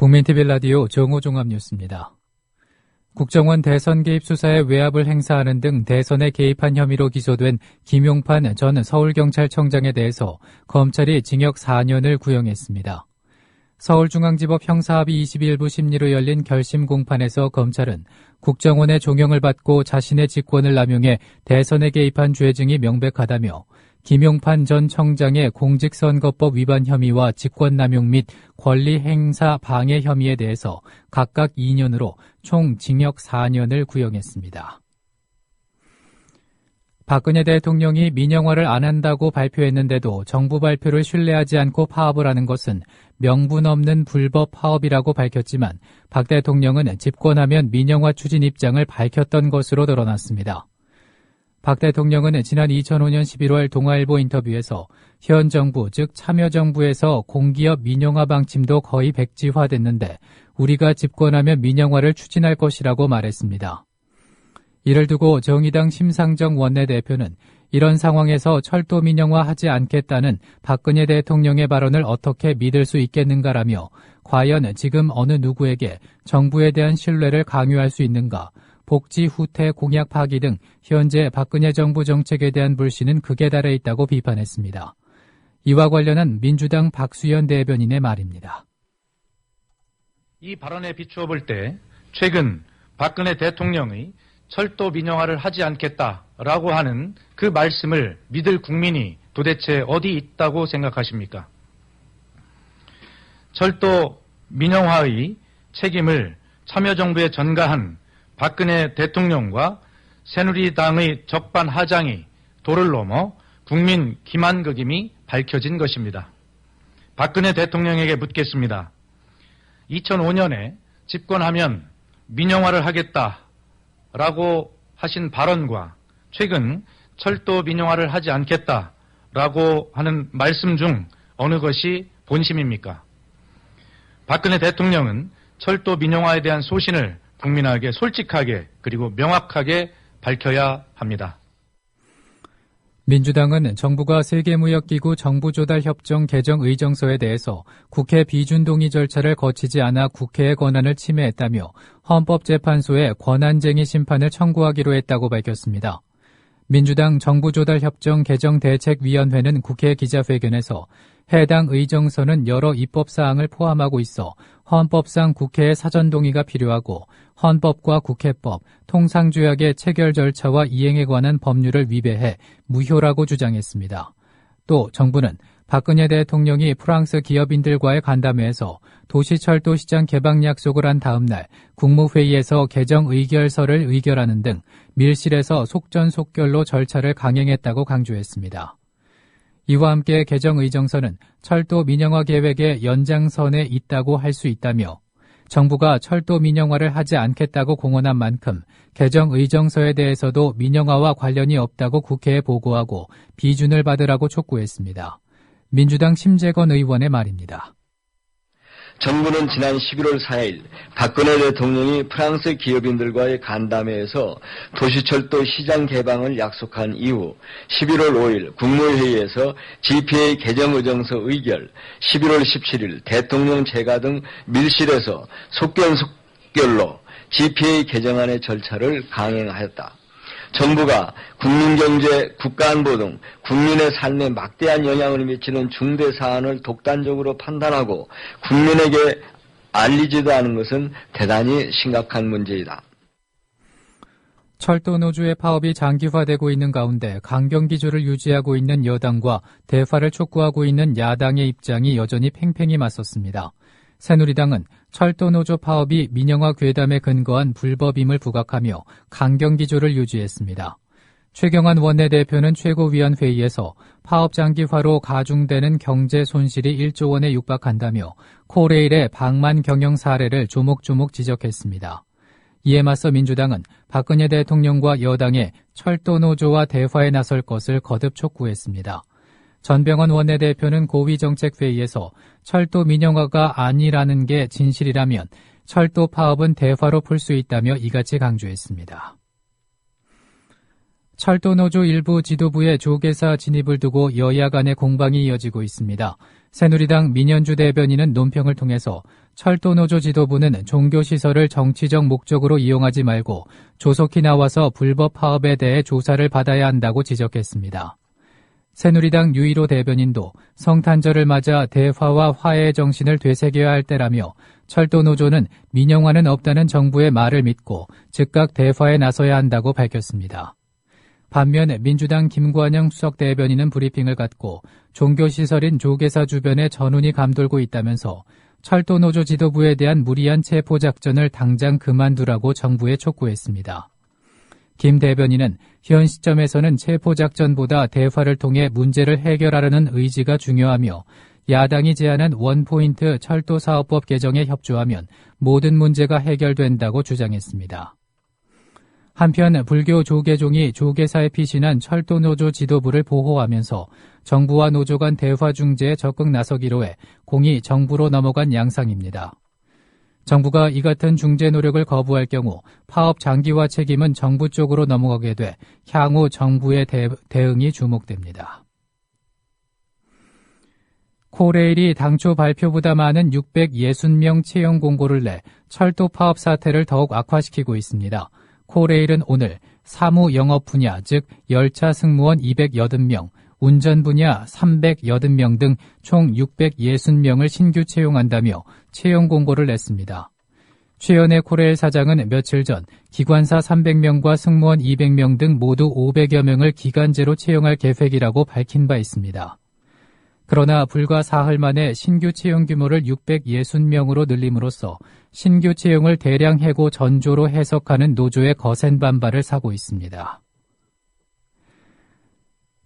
국민TV 라디오 정오종합뉴스입니다. 국정원 대선 개입 수사에 외압을 행사하는 등 대선에 개입한 혐의로 기소된 김용판 전 서울경찰청장에 대해서 검찰이 징역 4년을 구형했습니다. 서울중앙지법 형사합의 21부 심리로 열린 결심 공판에서 검찰은 국정원의 종용을 받고 자신의 직권을 남용해 대선에 개입한 죄증이 명백하다며 김용판 전 청장의 공직선거법 위반 혐의와 직권남용 및 권리행사 방해 혐의에 대해서 각각 2년으로 총 징역 4년을 구형했습니다. 박근혜 대통령이 민영화를 안 한다고 발표했는데도 정부 발표를 신뢰하지 않고 파업을 하는 것은 명분 없는 불법 파업이라고 밝혔지만 박 대통령은 집권하면 민영화 추진 입장을 밝혔던 것으로 드러났습니다. 박 대통령은 지난 2005년 11월 동아일보 인터뷰에서 현 정부, 즉 참여정부에서 공기업 민영화 방침도 거의 백지화됐는데 우리가 집권하면 민영화를 추진할 것이라고 말했습니다. 이를 두고 정의당 심상정 원내대표는 이런 상황에서 철도 민영화하지 않겠다는 박근혜 대통령의 발언을 어떻게 믿을 수 있겠는가라며 과연 지금 어느 누구에게 정부에 대한 신뢰를 강요할 수 있는가, 복지 후퇴 공약 파기 등 현재 박근혜 정부 정책에 대한 불신은 극에 달해 있다고 비판했습니다. 이와 관련한 민주당 박수현 대변인의 말입니다. 이 발언에 비추어 볼 때 최근 박근혜 대통령의 철도 민영화를 하지 않겠다라고 하는 그 말씀을 믿을 국민이 도대체 어디 있다고 생각하십니까? 철도 민영화의 책임을 참여정부에 전가한 박근혜 대통령과 새누리당의 적반하장이 도를 넘어 국민 기만극임이 밝혀진 것입니다. 박근혜 대통령에게 묻겠습니다. 2005년에 집권하면 민영화를 하겠다라고 하신 발언과 최근 철도 민영화를 하지 않겠다라고 하는 말씀 중 어느 것이 본심입니까? 박근혜 대통령은 철도 민영화에 대한 소신을 국민에게 솔직하게 그리고 명확하게 밝혀야 합니다. 민주당은 정부가 세계무역기구 정부조달협정 개정 의정서에 대해서 국회 비준동의 절차를 거치지 않아 국회의 권한을 침해했다며 헌법재판소에 권한쟁의 심판을 청구하기로 했다고 밝혔습니다. 민주당 정부조달협정 개정대책위원회는 국회 기자회견에서 해당 의정서는 여러 입법사항을 포함하고 있어 헌법상 국회의 사전 동의가 필요하고 헌법과 국회법, 통상조약의 체결 절차와 이행에 관한 법률을 위배해 무효라고 주장했습니다. 또 정부는 박근혜 대통령이 프랑스 기업인들과의 간담회에서 도시철도시장 개방 약속을 한 다음 날 국무회의에서 개정 의결서를 의결하는 등 밀실에서 속전속결로 절차를 강행했다고 강조했습니다. 이와 함께 개정 의정서는 철도 민영화 계획의 연장선에 있다고 할 수 있다며 정부가 철도 민영화를 하지 않겠다고 공언한 만큼 개정 의정서에 대해서도 민영화와 관련이 없다고 국회에 보고하고 비준을 받으라고 촉구했습니다. 민주당 심재건 의원의 말입니다. 정부는 지난 11월 4일 박근혜 대통령이 프랑스 기업인들과의 간담회에서 도시철도 시장 개방을 약속한 이후 11월 5일 국무회의에서 GPA 개정 의정서 의결, 11월 17일 대통령 재가 등 밀실에서 속전속결로 GPA 개정안의 절차를 강행하였다. 정부가 국민경제, 국가안보 등 국민의 삶에 막대한 영향을 미치는 중대 사안을 독단적으로 판단하고 국민에게 알리지도 않은 것은 대단히 심각한 문제이다. 철도 노조의 파업이 장기화되고 있는 가운데 강경기조를 유지하고 있는 여당과 대화를 촉구하고 있는 야당의 입장이 여전히 팽팽히 맞섰습니다. 새누리당은 철도 노조 파업이 민영화 괴담에 근거한 불법임을 부각하며 강경기조를 유지했습니다. 최경환 원내대표는 최고위원회의에서 파업 장기화로 가중되는 경제 손실이 1조 원에 육박한다며 코레일의 방만 경영 사례를 조목조목 지적했습니다. 이에 맞서 민주당은 박근혜 대통령과 여당의 철도 노조와 대화에 나설 것을 거듭 촉구했습니다. 전병헌 원내대표는 고위정책회의에서 철도 민영화가 아니라는 게 진실이라면 철도 파업은 대화로 풀 수 있다며 이같이 강조했습니다. 철도노조 일부 지도부의 조계사 진입을 두고 여야 간의 공방이 이어지고 있습니다. 새누리당 민현주 대변인은 논평을 통해서 철도노조 지도부는 종교시설을 정치적 목적으로 이용하지 말고 조속히 나와서 불법 파업에 대해 조사를 받아야 한다고 지적했습니다. 새누리당 유일호 대변인도 성탄절을 맞아 대화와 화해의 정신을 되새겨야 할 때라며 철도노조는 민영화는 없다는 정부의 말을 믿고 즉각 대화에 나서야 한다고 밝혔습니다. 반면 민주당 김관영 수석 대변인은 브리핑을 갖고 종교시설인 조계사 주변에 전운이 감돌고 있다면서 철도노조 지도부에 대한 무리한 체포작전을 당장 그만두라고 정부에 촉구했습니다. 김 대변인은 현 시점에서는 체포작전보다 대화를 통해 문제를 해결하려는 의지가 중요하며 야당이 제안한 원포인트 철도사업법 개정에 협조하면 모든 문제가 해결된다고 주장했습니다. 한편 불교 조계종이 조계사에 피신한 철도노조 지도부를 보호하면서 정부와 노조 간 대화 중재에 적극 나서기로 해 공이 정부로 넘어간 양상입니다. 정부가 이 같은 중재 노력을 거부할 경우 파업 장기화 책임은 정부 쪽으로 넘어가게 돼 향후 정부의 대응이 주목됩니다. 코레일이 당초 발표보다 많은 660명 채용 공고를 내 철도 파업 사태를 더욱 악화시키고 있습니다. 코레일은 오늘 사무 영업 분야, 즉 열차 승무원 280명, 운전 분야 380명 등 총 660명을 신규 채용한다며 채용 공고를 냈습니다. 최연의 코레일 사장은 며칠 전 기관사 300명과 승무원 200명 등 모두 500여 명을 기간제로 채용할 계획이라고 밝힌 바 있습니다. 그러나 불과 사흘 만에 신규 채용 규모를 660명으로 늘림으로써 신규 채용을 대량 해고 전조로 해석하는 노조의 거센 반발을 사고 있습니다.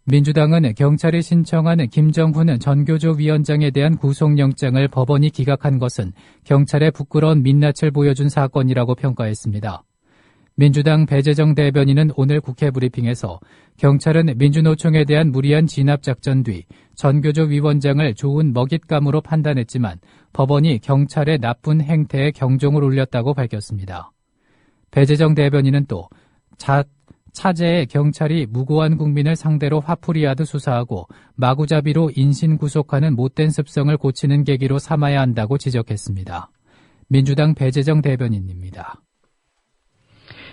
민주당은 경찰이 신청한 김정훈 전교조 위원장에 대한 구속영장을 법원이 기각한 것은 경찰의 부끄러운 민낯을 보여준 사건이라고 평가했습니다. 민주당 배재정 대변인은 오늘 국회 브리핑에서 경찰은 민주노총에 대한 무리한 진압작전 뒤 전교조 위원장을 좋은 먹잇감으로 판단했지만 법원이 경찰의 나쁜 행태에 경종을 울렸다고 밝혔습니다. 배재정 대변인은 또 차제에 경찰이 무고한 국민을 상대로 화풀이하듯 수사하고 마구잡이로 인신 구속하는 못된 습성을 고치는 계기로 삼아야 한다고 지적했습니다. 민주당 배재정 대변인입니다.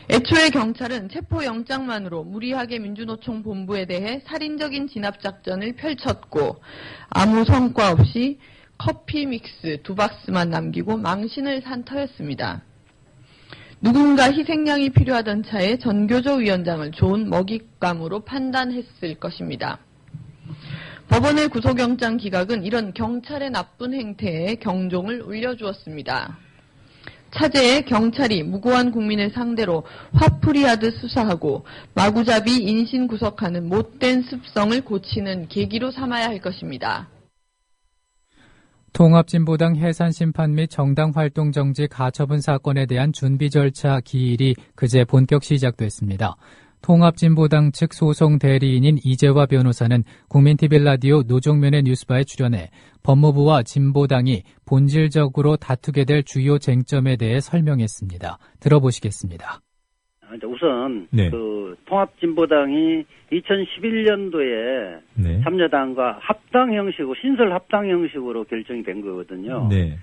애초에 경찰은 체포영장만으로 무리하게 민주노총 본부에 대해 살인적인 진압작전을 펼쳤고 아무 성과 없이 커피 믹스 2박스만 남기고 망신을 산 터였습니다. 누군가 희생양이 필요하던 차에 전교조 위원장을 좋은 먹잇감으로 판단했을 것입니다. 법원의 구속영장 기각은 이런 경찰의 나쁜 행태에 경종을 울려주었습니다. 차제에 경찰이 무고한 국민을 상대로 화풀이하듯 수사하고 마구잡이 인신구속하는 못된 습성을 고치는 계기로 삼아야 할 것입니다. 통합진보당 해산심판 및 정당활동정지 가처분 사건에 대한 준비 절차 기일이 그제 본격 시작됐습니다. 통합진보당 측 소송 대리인인 이재화 변호사는 국민TV 라디오 노종면의 뉴스바에 출연해 법무부와 진보당이 본질적으로 다투게 될 주요 쟁점에 대해 설명했습니다. 들어보시겠습니다. 우선 네. 통합진보당이 2011년도에 네. 참여당과 합당 형식으로 신설 합당 형식으로 결정이 된 거거든요. 네.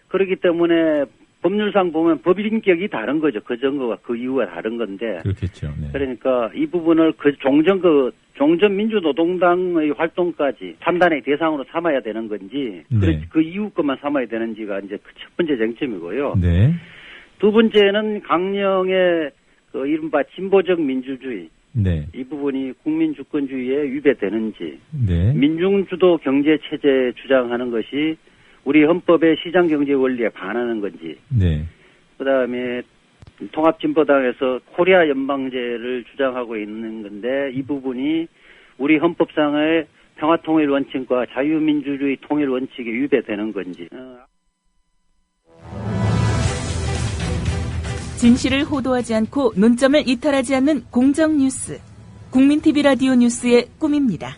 그렇기 때문에 법률상 보면 법인격이 다른 거죠. 그 전거와 그 이유가 다른 건데. 그렇겠죠. 네. 그러니까 이 부분을 종전 민주노동당의 활동까지 판단의 대상으로 삼아야 되는 건지, 네. 그 이유 것만 삼아야 되는지가 이제 그 첫 번째 쟁점이고요. 네. 두 번째는 강령의 이른바 진보적 민주주의. 네. 이 부분이 국민 주권주의에 위배되는지, 네. 민중주도 경제체제 주장하는 것이 우리 헌법의 시장경제 원리에 반하는 건지, 네. 그 다음에 통합진보당에서 코리아 연방제를 주장하고 있는 건데 이 부분이 우리 헌법상의 평화통일 원칙과 자유민주주의 통일 원칙에 위배되는 건지. 진실을 호도하지 않고 논점을 이탈하지 않는 공정뉴스. 국민TV 라디오 뉴스의 꿈입니다.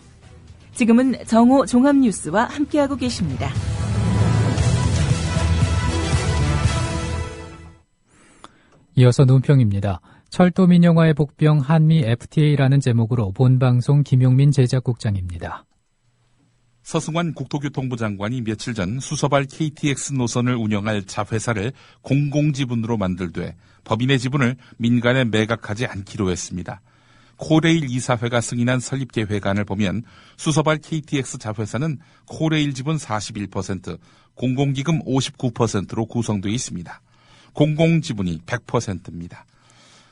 지금은 정오 종합뉴스와 함께하고 계십니다. 이어서 논평입니다. 철도 민영화의 복병 한미 FTA라는 제목으로 본방송 김용민 제작국장입니다. 서승환 국토교통부 장관이 며칠 전 수서발 KTX 노선을 운영할 자회사를 공공지분으로 만들되 법인의 지분을 민간에 매각하지 않기로 했습니다. 코레일 이사회가 승인한 설립계획안을 보면 수서발 KTX 자회사는 코레일 지분 41%, 공공기금 59%로 구성되어 있습니다. 공공지분이 100%입니다.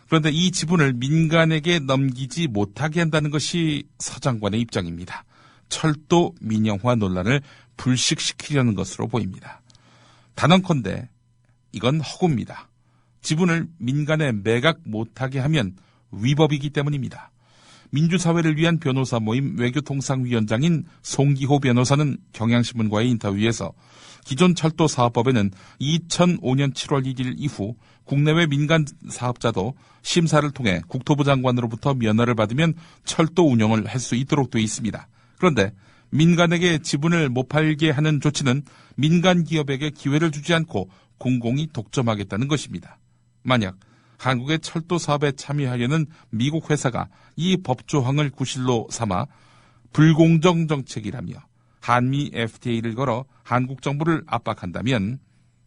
그런데 이 지분을 민간에게 넘기지 못하게 한다는 것이 서 장관의 입장입니다. 철도 민영화 논란을 불식시키려는 것으로 보입니다. 단언컨대 이건 허구입니다. 지분을 민간에 매각 못하게 하면 위법이기 때문입니다. 민주사회를 위한 변호사 모임 외교통상위원장인 송기호 변호사는 경향신문과의 인터뷰에서 기존 철도사업법에는 2005년 7월 1일 이후 국내외 민간 사업자도 심사를 통해 국토부 장관으로부터 면허를 받으면 철도 운영을 할 수 있도록 되어 있습니다. 그런데 민간에게 지분을 못 팔게 하는 조치는 민간 기업에게 기회를 주지 않고 공공이 독점하겠다는 것입니다. 만약 한국의 철도 사업에 참여하려는 미국 회사가 이 법조항을 구실로 삼아 불공정 정책이라며 한미 FTA를 걸어 한국 정부를 압박한다면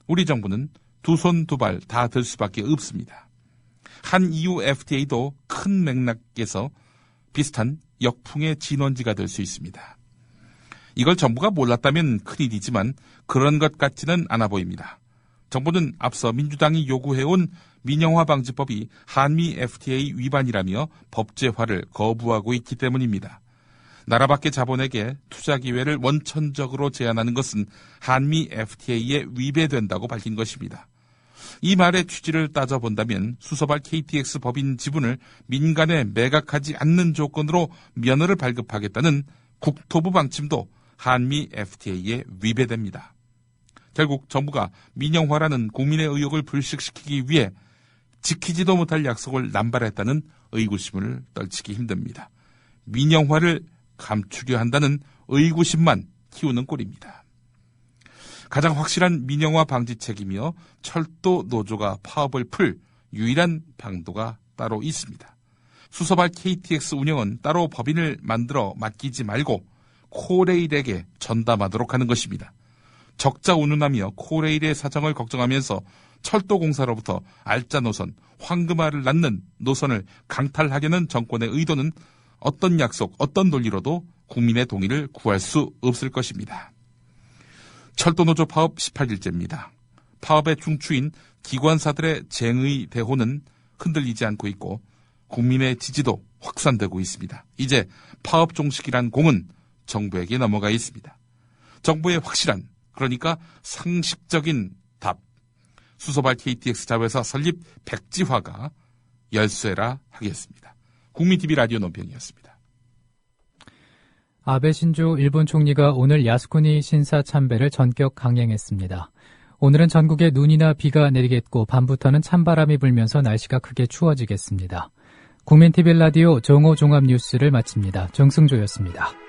우리 정부는 두 손 두 발 다 들 수밖에 없습니다. 한 EU FTA도 큰 맥락에서 비슷한 역풍의 진원지가 될 수 있습니다. 이걸 정부가 몰랐다면 큰일이지만 그런 것 같지는 않아 보입니다. 정부는 앞서 민주당이 요구해온 민영화 방지법이 한미 FTA 위반이라며 법제화를 거부하고 있기 때문입니다. 나라 밖의 자본에게 투자 기회를 원천적으로 제한하는 것은 한미 FTA에 위배된다고 밝힌 것입니다. 이 말의 취지를 따져본다면 수서발 KTX 법인 지분을 민간에 매각하지 않는 조건으로 면허를 발급하겠다는 국토부 방침도 한미 FTA에 위배됩니다. 결국 정부가 민영화라는 국민의 의욕을 불식시키기 위해 지키지도 못할 약속을 남발했다는 의구심을 떨치기 힘듭니다. 민영화를 감추려 한다는 의구심만 키우는 꼴입니다. 가장 확실한 민영화 방지책이며 철도 노조가 파업을 풀 유일한 방도가 따로 있습니다. 수서발 KTX 운영은 따로 법인을 만들어 맡기지 말고 코레일에게 전담하도록 하는 것입니다. 적자 운운하며 코레일의 사정을 걱정하면서 철도공사로부터 알짜 노선, 황금알을 낳는 노선을 강탈하려는 정권의 의도는 어떤 약속, 어떤 논리로도 국민의 동의를 구할 수 없을 것입니다. 철도노조 파업 18일째입니다. 파업의 중추인 기관사들의 쟁의 대호는 흔들리지 않고 있고 국민의 지지도 확산되고 있습니다. 이제 파업 종식이란 공은 정부에게 넘어가 있습니다. 정부의 확실한, 그러니까 상식적인 답. 수서발 KTX 자회사 설립 백지화가 열쇠라 하겠습니다. 국민TV 라디오 논평이었습니다. 아베 신조 일본 총리가 오늘 야스쿠니 신사 참배를 전격 강행했습니다. 오늘은 전국에 눈이나 비가 내리겠고 밤부터는 찬바람이 불면서 날씨가 크게 추워지겠습니다. 국민TV 라디오 정오 종합 뉴스를 마칩니다. 정승조였습니다.